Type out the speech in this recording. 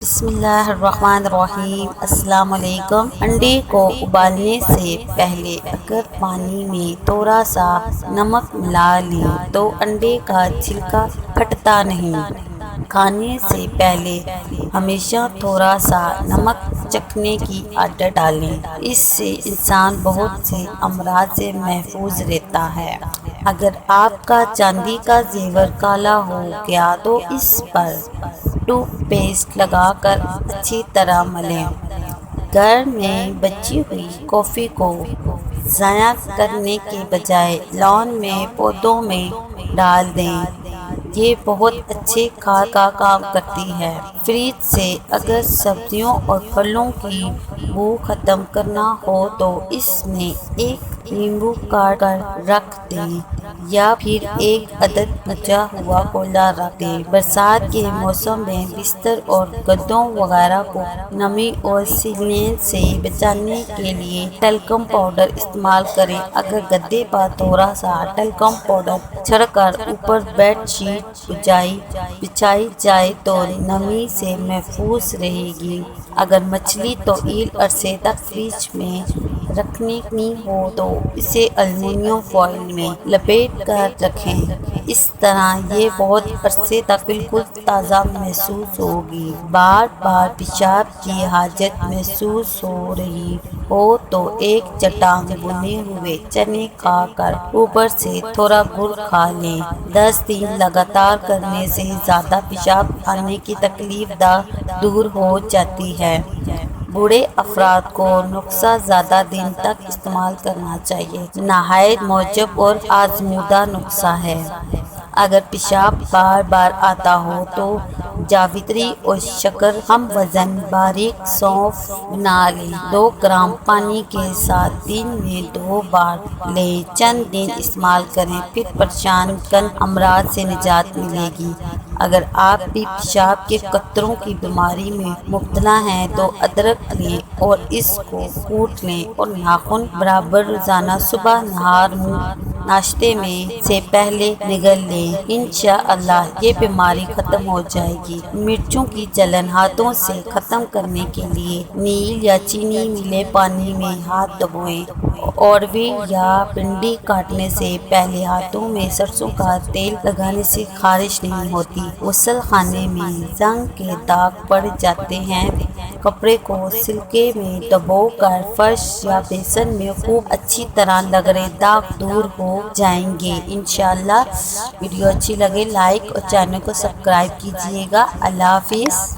بسم اللہ الرحمن الرحیم۔ السلام علیکم۔ انڈے کو ابالنے سے پہلے اگر پانی میں تھوڑا سا نمک ملا لیں تو انڈے کا چھلکا پھٹتا نہیں۔ کھانے سے پہلے ہمیشہ تھوڑا سا نمک چکھنے کی عادت ڈالیں، اس سے انسان بہت سے امراض سے محفوظ رہتا ہے۔ اگر آپ کا چاندی کا زیور کالا ہو گیا تو اس پر ٹوتھ پیسٹ لگا کر اچھی طرح ملیں۔ گھر میں بچی ہوئی کافی کو ضائع کرنے کے بجائے لان میں پودوں میں ڈال دیں، یہ بہت اچھے کھاد کا کام کرتی ہے۔ فریج سے اگر سبزیوں اور پھلوں کی بو ختم کرنا ہو تو اس میں ایک نیمبو کاٹ کر رکھ دیں یا پھر ایک عدد بچا ہوا کیلا رکھ دیں۔ برسات کے موسم میں بستر اور گدوں وغیرہ کو نمی اور سیلنے سے بچانے کے لیے ٹلکم پاؤڈر استعمال کریں۔ اگر گدے پر تھوڑا سا ٹلکم پاؤڈر چھڑک کر اوپر بیڈ شیٹ بچھائی جائے تو نمی سے محفوظ رہے گی۔ اگر مچھلی طویل عرصے تک فریج میں رکھنی ہو تو اسے الومینیم فوائل میں لپیٹ کر رکھیں، اس طرح یہ بہت عرصے تک بالکل تازہ محسوس ہوگی۔ بار بار پیشاب کی حاجت محسوس ہو رہی ہو تو ایک چٹان بھنے ہوئے چنے کھا کر اوپر سے تھوڑا گڑ کھا لیں۔ 10 دن لگاتار کرنے سے زیادہ پیشاب آنے کی تکلیف دور ہو جاتی ہے۔ بوڑھے افراد کو نسخہ زیادہ دن تک استعمال کرنا چاہیے۔ نہایت معجب اور آزمودہ نسخہ ہے۔ اگر پیشاب بار بار آتا ہو تو جاوتری اور شکر ہم وزن باریک سونف بنا لیں، 2 گرام پانی کے ساتھ دن میں 2 بار لیں، چند دن استعمال کریں، پھر پریشان کن امراض سے نجات ملے گی۔ اگر آپ بھی پیشاب کے قطروں کی بیماری میں مبتلا ہیں تو ادرک لیں اور اس کو کوٹ لیں اور ناخن برابر روزانہ صبح ناشتے میں سے پہلے نگل لیں، انشاءاللہ یہ بیماری ختم ہو جائے گی۔ مرچوں کی جلن ہاتھوں سے ختم کرنے کے لیے نیل یا چینی ملے پانی میں ہاتھ ڈبوئیں۔ اوروی یا بھنڈی کاٹنے سے پہلے ہاتھوں میں سرسوں کا تیل لگانے سے خارش نہیں ہوتی۔ غسل خانے میں زنگ کے داغ پڑ جاتے ہیں، کپڑے کو سرکے میں ڈبو کر فرش یا بیسن میں خوب اچھی طرح رگڑیں، داغ دور ہو جائیں گے انشاءاللہ۔ ویڈیو اچھی لگے لائک اور چینل کو سبسکرائب کیجیے گا۔ اللہ حافظ۔